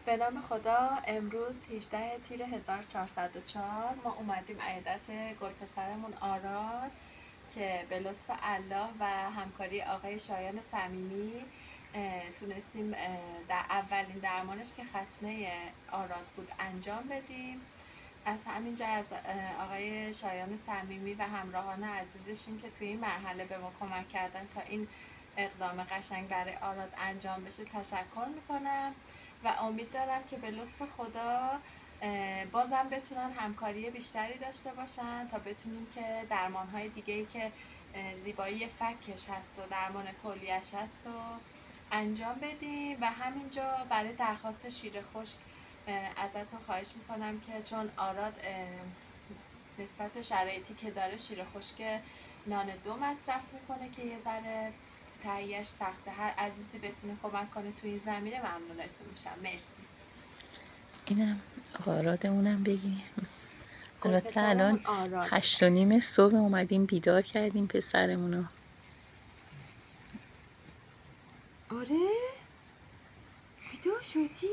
به نام خدا. امروز 18 تیر 1404 ما اومدیم عیادت گلپسرمون آراد که به لطف الله و همکاری آقای شایان صمیمی تونستیم در اولین درمانش که ختنه آراد بود انجام بدیم. از همینجا از آقای شایان صمیمی و همراهان عزیزشون که توی این مرحله به ما کمک کردن تا این اقدام قشنگ برای آراد انجام بشه تشکر میکنم و امید دارم که به لطف خدا بازم بتونن همکاری بیشتری داشته باشن تا بتونیم که درمانهای دیگه‌ای که زیبایی فکش هست و درمان کلیش هست و انجام بدیم. و همینجا برای درخواست شیر خشک ازتون خواهش میکنم که چون آراد نسبت به شرایطی که داره شیر خشک نان 2 مصرف میکنه که یه ذره تهیه‌اش سخته، هر عزیزی بتونه کمک کنه تو این زمینه ممنونتون میشم. مرسی. اینم آرادمونم بگیم. البته گلپسرمون الان آراد 8:30 صبح اومدیم بیدار کردیم پسرمونو. آره بیدار شدی؟